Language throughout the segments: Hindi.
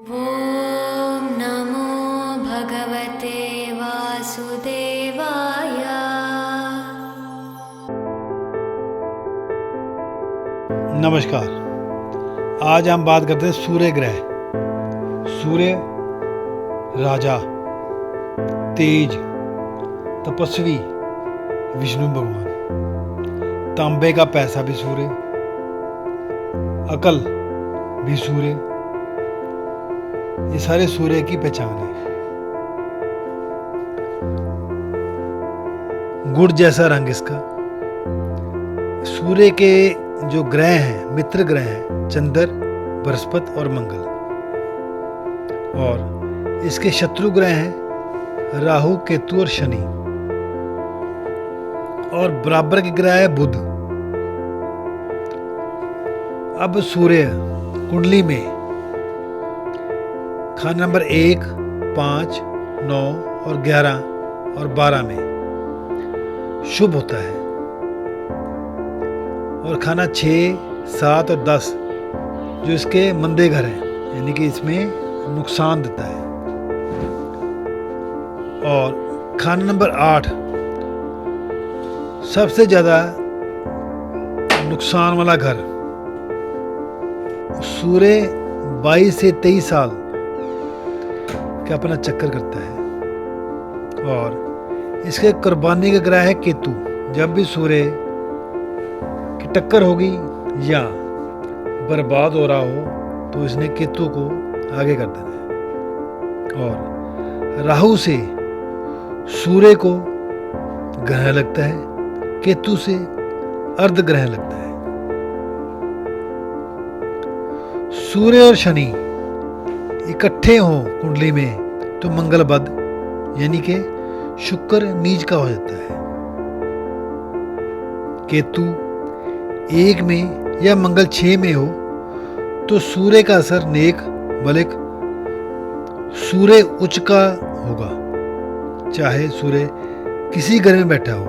ॐ नमो भगवते वासुदेवाय। नमस्कार। आज हम बात करते हैं सूर्य ग्रह। सूर्य राजा, तेज, तपस्वी विष्णु भगवान। तांबे का पैसा भी सूर्य, अकल भी सूर्य, ये सारे सूर्य की पहचान है। गुड़ जैसा रंग इसका। सूर्य के जो ग्रह हैं, मित्र ग्रह हैं, चंद्र, बृहस्पति और मंगल। और इसके शत्रु ग्रह हैं राहु, केतु और शनि। और बराबर के ग्रह है बुध। अब सूर्य कुंडली में खाना नंबर 1, 5, 9 और 11 और 12 में शुभ होता है। और खाना 6, 7 और 10 जो इसके मंदे घर हैं, यानी कि इसमें नुकसान देता है। और खाना नंबर 8 सबसे ज़्यादा नुकसान वाला घर। सूर्य 22 से 23 साल का अपना चक्कर करता है। और इसके कुर्बानी का ग्रह है केतु। जब भी सूर्य की टक्कर होगी या बर्बाद हो रहा हो तो इसने केतु को आगे कर देना है। और राहु से सूर्य को ग्रह लगता है, केतु से अर्ध ग्रह लगता है। सूर्य और शनि इकट्ठे हों कुंडली में तो मंगल बद, यानी कि शुक्र नीच का हो जाता है। केतु 1 में या मंगल 6 में हो तो सूर्य का असर नेक, बलिक सूर्य उच्च का होगा। चाहे सूर्य किसी घर में बैठा हो,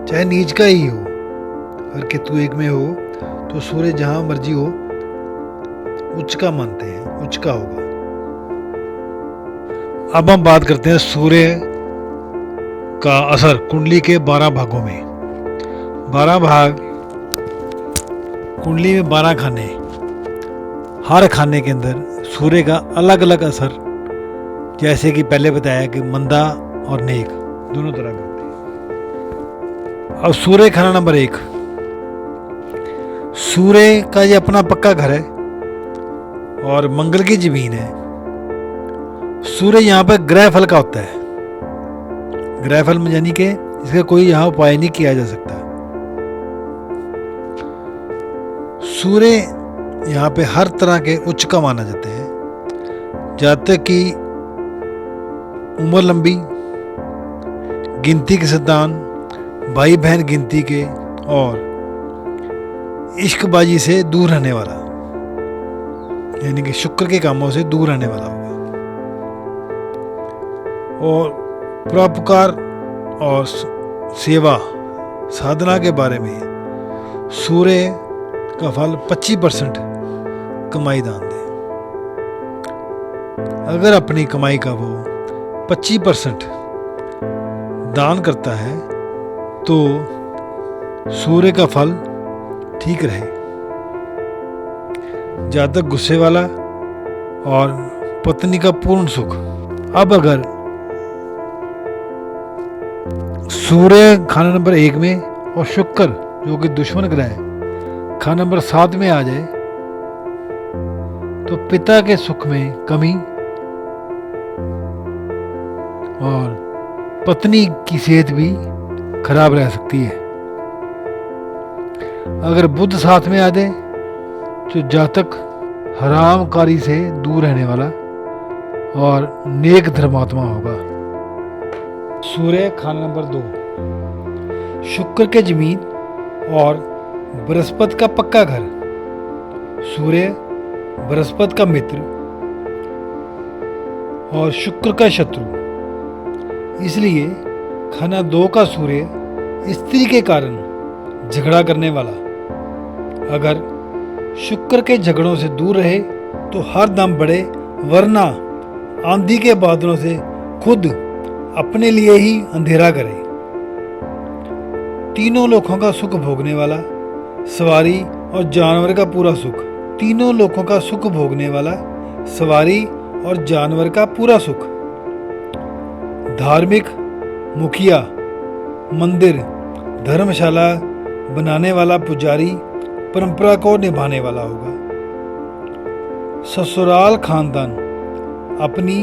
चाहे नीच का ही हो। अगर केतु 1 में हो तो सूर्य जहां मर्जी हो उच्च का मानते हैं, उच्च का होगा। अब हम बात करते हैं सूर्य का असर कुंडली के 12 भागों में। 12 भाग कुंडली में 12 खाने। हर खाने के अंदर सूर्य का अलग अलग असर, जैसे कि पहले बताया कि मंदा और नेक दोनों तरह के होते हैं। अब सूर्य खाना नंबर 1। सूर्य का ये अपना पक्का घर है और मंगल की जमीन है। सूर्य यहाँ पर ग्रह फल का होता है। ग्रह फल में यानी कि इसका कोई यहाँ उपाय नहीं किया जा सकता। सूर्य यहाँ पे हर तरह के उच्च का माना जाता है। जहाँ तक कि उम्र लंबी, गिनती के सिद्धांत, भाई बहन गिनती के और इश्कबाजी से दूर रहने वाला, यानी कि शुक्र के कामों से दूर रहने वाला होगा। और परोपकार और सेवा साधना के बारे में सूर्य का फल 25% कमाई दान दे। अगर अपनी कमाई का वो 25% दान करता है तो सूर्य का फल ठीक रहे। ज़्यादा गुस्से वाला और पत्नी का पूर्ण सुख। अब अगर सूर्य खाना नंबर 1 में और शुक्र जो कि दुश्मन ग्रह है खाना नंबर 7 में आ जाए तो पिता के सुख में कमी और पत्नी की सेहत भी खराब रह सकती है। अगर बुध साथ में आ जाए तो जातक हरामकारी से दूर रहने वाला और नेक धर्मात्मा होगा। सूर्य खाना नंबर 2। शुक्र के जमीन और बृहस्पति का पक्का घर। सूर्य बृहस्पति का मित्र और शुक्र का शत्रु। इसलिए खाना 2 का सूर्य स्त्री के कारण झगड़ा करने वाला। अगर शुक्र के झगड़ों से दूर रहे तो हर दम बड़े वरना आंधी के बादलों से खुद अपने लिए ही अंधेरा करे। तीनों लोकों का सुख भोगने वाला, सवारी और जानवर का पूरा सुख। तीनों लोकों का सुख भोगने वाला, सवारी और जानवर का पूरा सुख। धार्मिक मुखिया, मंदिर, धर्मशाला बनाने वाला पुजारी परंपरा को निभाने वाला होगा। ससुराल खानदान अपनी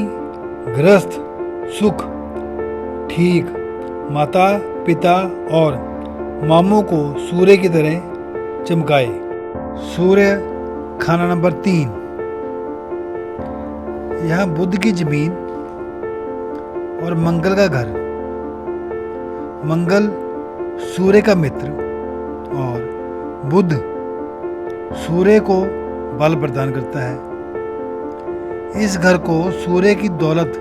गृहस्थ सुख ठीक माता पिता और मामों को सूर्य की तरह चमकाए। सूर्य खाना नंबर 3। यह बुध की जमीन और मंगल का घर। मंगल सूर्य का मित्र और बुध सूर्य को बल प्रदान करता है। इस घर को सूर्य की दौलत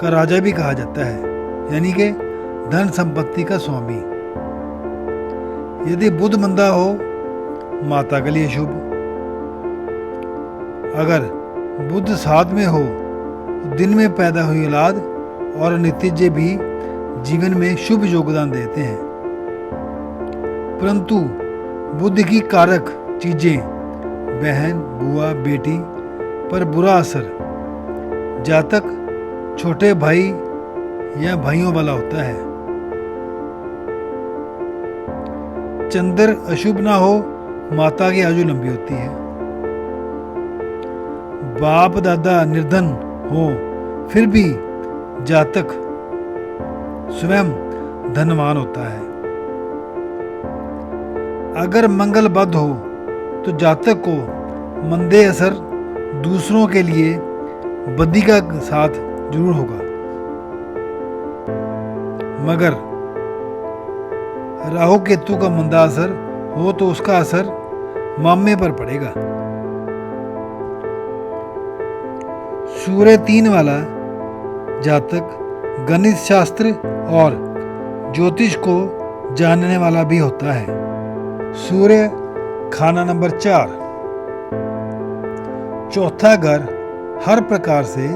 का राजा भी कहा जाता है, यानी कि धन संपत्ति का स्वामी। यदि बुध मंदा हो, माता के लिए शुभ। अगर बुध साथ में हो तो दिन में पैदा हुई औलाद और नतीजे भी जीवन में शुभ योगदान देते हैं। परंतु बुध की कारक चीजें बहन, बुआ, बेटी पर बुरा असर जातक छोटे भाई या भाइयों वाला होता है। चंद्र अशुभ ना हो, माता की आयु लंबी होती है। बाप दादा निर्धन हो फिर भी जातक स्वयं धनवान होता है। अगर मंगल बद हो तो जातक को मंदे असर दूसरों के लिए बदी का साथ जरूर होगा, मगर राहु केतु का मंदा असर हो तो उसका असर मामे पर पड़ेगा। सूर्य 3 वाला जातक गणित शास्त्र और ज्योतिष को जानने वाला भी होता है। सूर्य खाना नंबर 4। चौथा घर हर प्रकार से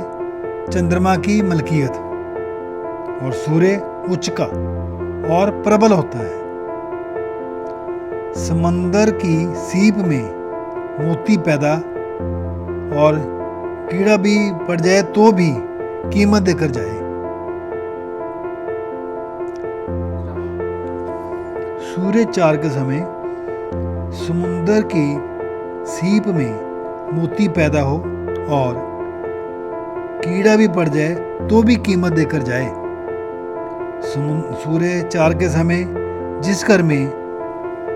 चंद्रमा की मलकियत और सूर्य उच्च का और प्रबल होता है। समंदर की सीप में मोती पैदा और कीड़ा भी पड़ जाए तो भी कीमत देकर जाए। सूर्य 4 के समय समुद्र की सीप में मोती पैदा हो और कीड़ा भी पड़ जाए तो भी कीमत देकर जाए। सूर्य 4 के समय जिस घर में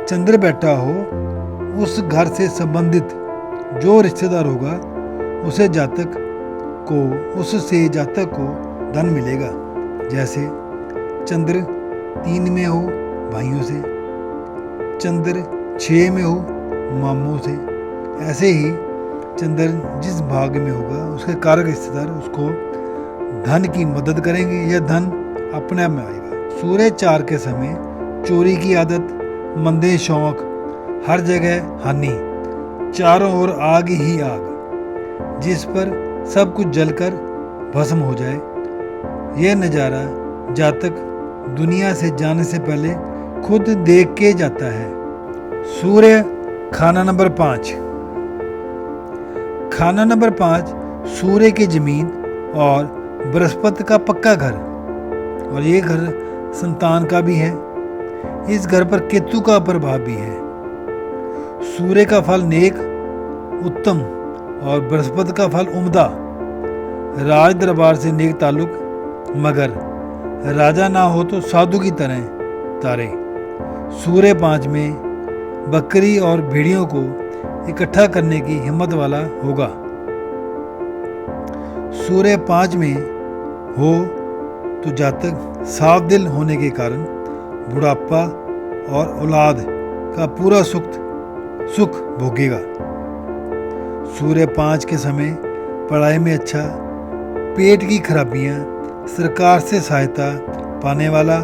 चंद्र बैठा हो उस घर से संबंधित जो रिश्तेदार होगा उससे जातक को धन मिलेगा। जैसे चंद्र 3 में हो भाइयों से, चंद्र 6 में हो मामों से। ऐसे ही चंद्र जिस भाग में होगा उसके कारक रिश्तेदार उसको धन की मदद करेंगे या धन अपने आप में आएगा। सूर्य 4 के समय चोरी की आदत, मंदे शौक, हर जगह हानि, चारों ओर आग ही आग, जिस पर सब कुछ जलकर भस्म हो जाए। यह नज़ारा जातक दुनिया से जाने से पहले खुद देख के जाता है। सूर्य खाना नंबर 5। खाना नंबर 5 सूर्य की जमीन और बृहस्पति का पक्का घर, और ये घर संतान का भी है। इस घर पर केतु का प्रभाव भी है। सूर्य का फल नेक, उत्तम और बृहस्पति का फल उम्दा। राज दरबार से नेक ताल्लुक, मगर राजा ना हो तो साधु की तरह तारे। सूर्य 5 में बकरी और भेड़ियों को इकट्ठा करने की हिम्मत वाला होगा। सूर्य 5 में हो तो जातक साफ दिल होने के कारण बुढ़ापा और औलाद का पूरा सुख भोगेगा। सूर्य 5 के समय पढ़ाई में अच्छा, पेट की खराबियां, सरकार से सहायता पाने वाला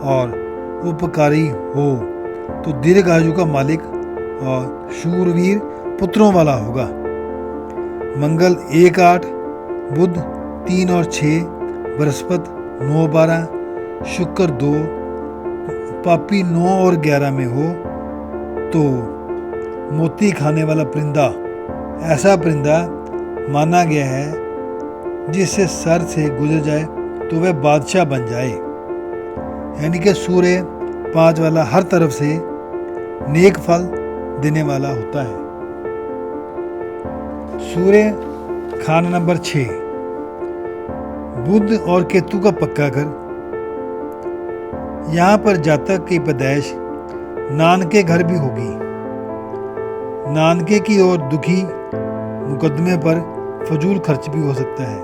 और उपकारी हो तो दीर्घ आयु का मालिक और शूरवीर पुत्रों वाला होगा। मंगल 1 8, बुध 3 और 6, बृहस्पति 9 12, शुक्र 2, पापी 9 और 11 में हो तो मोती खाने वाला परिंदा ऐसा परिंदा माना गया है जिससे सर से गुजर जाए तो वह बादशाह बन जाए। यानी कि सूर्य 5 वाला हर तरफ से नेक फल देने वाला होता है। सूर्य खाना नंबर 6, बुध और केतु का पक्का घर। यहाँ पर जातक की पैदाइश नानके घर भी होगी। नानके की ओर दुखी मुकदमे पर फजूल खर्च भी हो सकता है।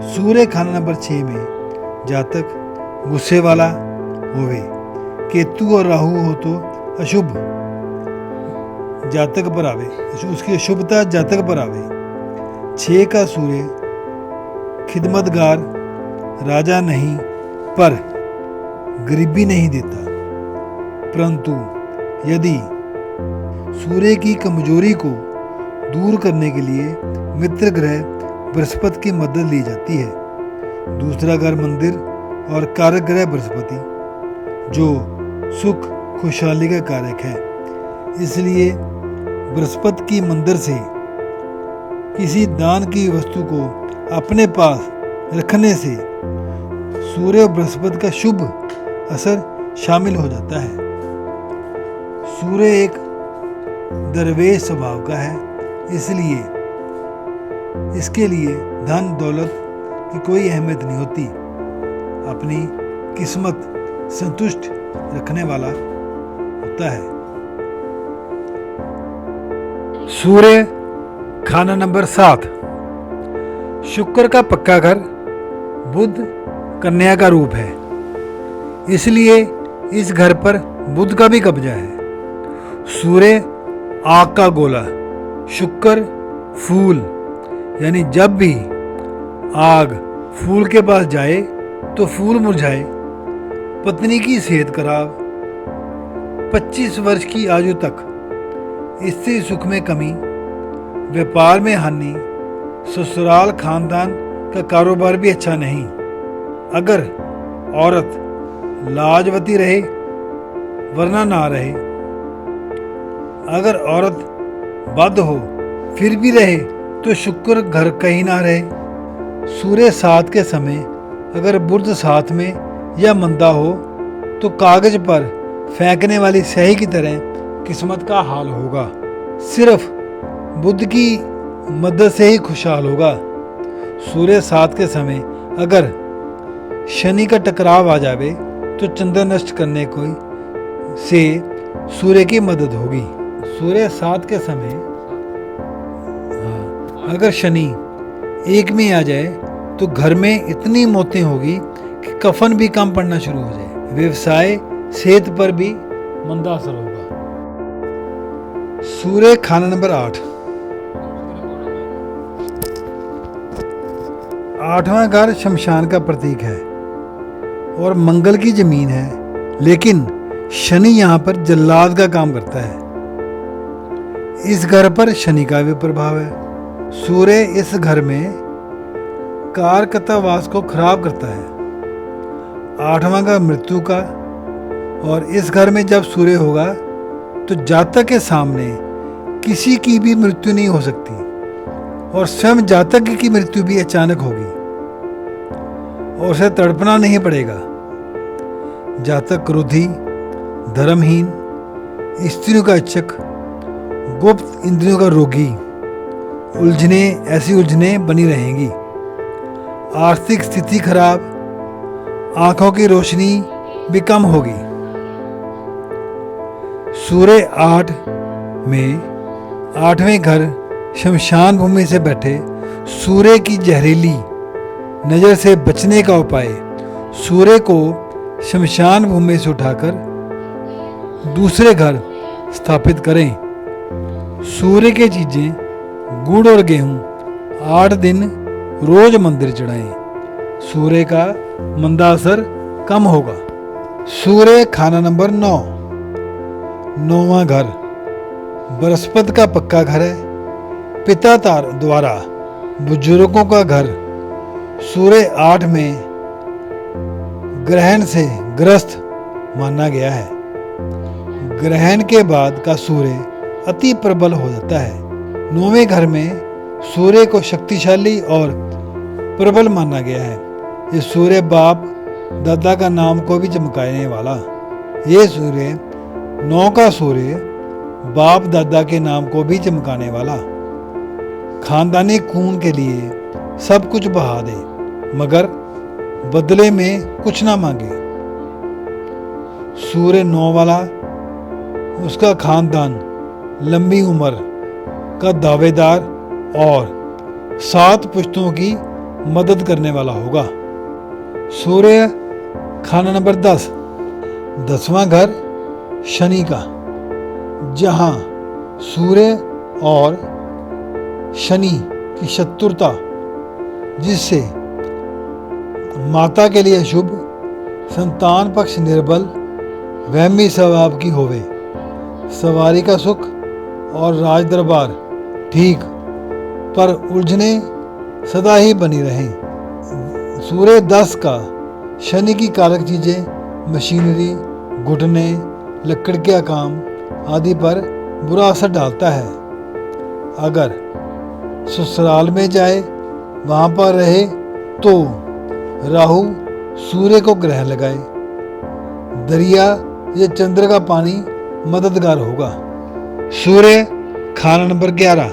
सूर्य खाना नंबर 6 में जातक गुस्से वाला होवे। केतु और राहु हो तो अशुभ जातक पर आवे, उसकी अशुभता जातक पर आवे। 6 का सूर्य खिदमतगार राजा नहीं पर गरीबी नहीं देता, परंतु यदि सूर्य की कमजोरी को दूर करने के लिए मित्र ग्रह बृहस्पति की मदद ली जाती है। दूसरा घर मंदिर और कारक ग्रह बृहस्पति जो सुख खुशहाली का कारक है, इसलिए बृहस्पति की मंदिर से किसी दान की वस्तु को अपने पास रखने से सूर्य और बृहस्पति का शुभ असर शामिल हो जाता है। सूर्य एक दरवेश स्वभाव का है, इसलिए इसके लिए धन दौलत की कोई अहमियत नहीं होती। अपनी किस्मत संतुष्ट रखने वाला होता है। सूर्य खाना नंबर 7, शुक्र का पक्का घर। बुध कन्या का रूप है, इसलिए इस घर पर बुध का भी कब्जा है। सूर्य आग का गोला, शुक्र फूल, यानी जब भी आग फूल के पास जाए तो फूल मुरझाए। पत्नी की सेहत खराब, 25 वर्ष की आयु तक स्त्री सुख में कमी, व्यापार में हानि, ससुराल खानदान का कारोबार भी अच्छा नहीं। अगर औरत लाजवती रहे वरना ना रहे, अगर औरत बद हो फिर भी रहे तो शुक्र घर कहीं ना रहे। सूर्य 7 के समय अगर बुध 7 में या मंदा हो तो कागज पर फेंकने वाली स्याही की तरह किस्मत का हाल होगा। सिर्फ बुध की मदद से ही खुशहाल होगा। सूर्य 7 के समय अगर शनि का टकराव आ जावे तो चंद्र नष्ट करने को से सूर्य की मदद होगी। सूर्य 7 के समय अगर शनि 1 में आ जाए तो घर में इतनी मौतें होगी कि कफन भी कम पड़ना शुरू हो जाए। व्यवसाय सेहत पर भी मंदा असर होगा। सूर्य खाना नंबर 8, 8वां घर शमशान का प्रतीक है और मंगल की जमीन है, लेकिन शनि यहाँ पर जल्लाद का काम करता है। इस घर पर शनि का भी प्रभाव है। सूर्य इस घर में कारकतावास को खराब करता है। 8वां घर मृत्यु का, और इस घर में जब सूर्य होगा तो जातक के सामने किसी की भी मृत्यु नहीं हो सकती और स्वयं जातक की मृत्यु भी अचानक होगी और उसे तड़पना नहीं पड़ेगा। जातक क्रोधी, धर्महीन, स्त्रियों का इच्छुक, गुप्त इंद्रियों का रोगी, ऐसी उलझने बनी रहेंगी। आर्थिक स्थिति खराब, आंखों की रोशनी भी कम होगी। सूर्य 8 में 8वें घर शमशान भूमि से बैठे सूर्य की जहरीली नजर से बचने का उपाय, सूर्य को शमशान भूमि से उठाकर दूसरे घर स्थापित करें। सूर्य के चीजें गुड़ और गेहूं 8 दिन रोज मंदिर चढ़ाएं। सूर्य का मंदा असर कम होगा। सूर्य खाना नंबर 9, 9वां घर बृहस्पति का पक्का घर है, पिता तार द्वारा बुजुर्गों का घर सूर्य 8 में ग्रहण से ग्रस्त माना गया है। ग्रहण के बाद का सूर्य अति प्रबल हो जाता है। 9वें घर में सूर्य को शक्तिशाली और प्रबल माना गया है। ये सूर्य बाप दादा का नाम को भी चमकाने वाला। ये सूर्य 9 का सूर्य बाप दादा के नाम को भी चमकाने वाला। खानदानी खून के लिए सब कुछ बहा दे मगर बदले में कुछ ना मांगे। सूर्य 9 वाला उसका खानदान लंबी उम्र का दावेदार और 7 पुश्तों की मदद करने वाला होगा। सूर्य खाना नंबर 10, 10वां घर शनि का, जहां सूर्य और शनि की शत्रुता जिससे माता के लिए शुभ, संतान पक्ष निर्बल, वहमी स्वभाव की होवे, सवारी का सुख और राज दरबार ठीक पर उलझने सदा ही बनी रहें। सूर्य 10 का शनि की कारक चीजें मशीनरी, घुटने, लकड़ के काम आदि पर बुरा असर डालता है। अगर ससुराल में जाए वहां पर रहे तो राहु सूर्य को ग्रह लगाए। दरिया या चंद्र का पानी मददगार होगा। सूर्य खाना नंबर 11,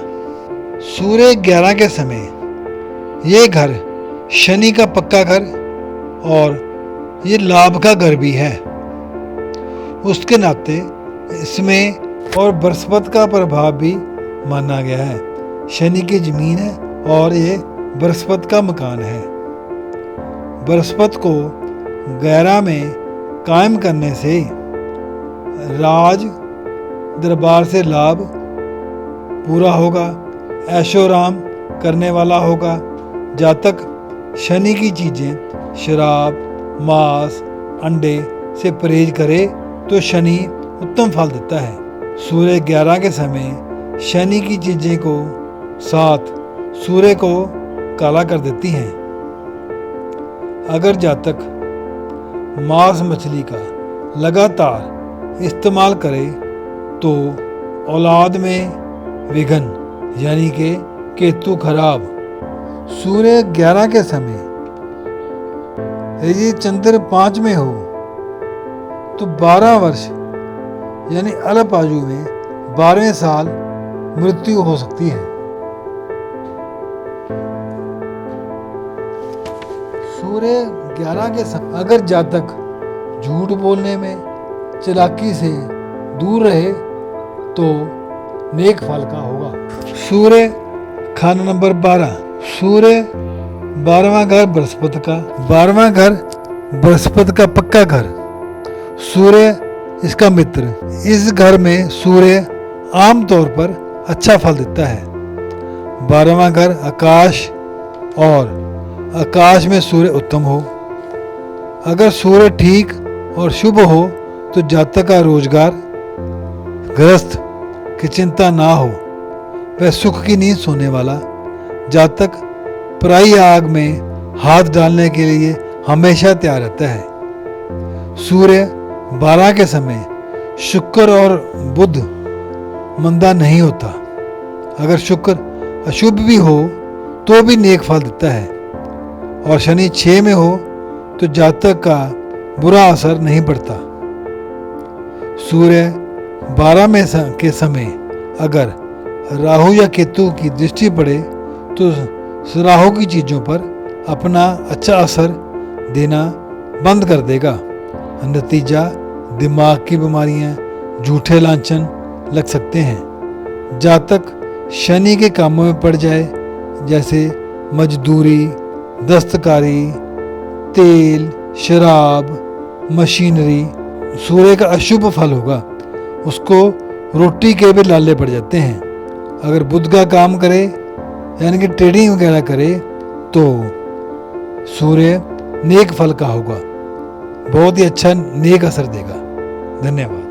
सूर्य 11 के समय ये घर शनि का पक्का घर और ये लाभ का घर भी है। उसके नाते इसमें और बृहस्पति का प्रभाव भी माना गया है। शनि की जमीन है और ये बृहस्पति का मकान है। बृहस्पति को 11 में कायम करने से राज दरबार से लाभ पूरा होगा, ऐशोराम करने वाला होगा। जातक शनि की चीजें शराब, मांस, अंडे से परहेज करे तो शनि उत्तम फल देता है। सूर्य 11 के समय शनि की चीजें को साथ सूर्य को काला कर देती हैं। अगर जातक मांस मछली का लगातार इस्तेमाल करे तो औलाद में विघन यानी कि केतु खराब। सूर्य 11 के समय यदि चंद्र 5 में हो तो 12 वर्ष यानी अल्प आयु में 12वें साल मृत्यु हो सकती है। सूर्य 11 के समय अगर जातक झूठ बोलने में चालाकी से दूर रहे तो नेक फल का होगा। सूर्य खाना नंबर 12, सूर्य 12वां घर बृहस्पति का, 12वां घर बृहस्पति का पक्का घर। सूर्य इसका मित्र। इस घर में सूर्य आमतौर पर अच्छा फल देता है। 12वां घर आकाश और आकाश में सूर्य उत्तम हो। अगर सूर्य ठीक और शुभ हो तो जातक का रोजगार, गृहस्थ की चिंता ना हो, वह सुख की नींद सोने वाला। जातक पराई आग में हाथ डालने के लिए हमेशा तैयार रहता है। सूर्य 12 के समय शुक्र और बुध मंदा नहीं होता। अगर शुक्र अशुभ भी हो तो भी नेक फल देता है और शनि 6 में हो तो जातक का बुरा असर नहीं पड़ता। सूर्य 12 में के समय अगर राहु या केतु की दृष्टि पड़े तो राहु की चीज़ों पर अपना अच्छा असर देना बंद कर देगा। नतीजा दिमाग की बीमारियां, झूठे लांछन लग सकते हैं। जातक शनि के कामों में पड़ जाए जैसे मजदूरी, दस्तकारी, तेल, शराब, मशीनरी, सूर्य का अशुभ फल होगा। उसको रोटी के भी लाले पड़ जाते हैं। अगर बुध का काम करे यानी कि ट्रेडिंग वगैरह करे तो सूर्य नेक फल का होगा, बहुत ही अच्छा नेक असर देगा। धन्यवाद।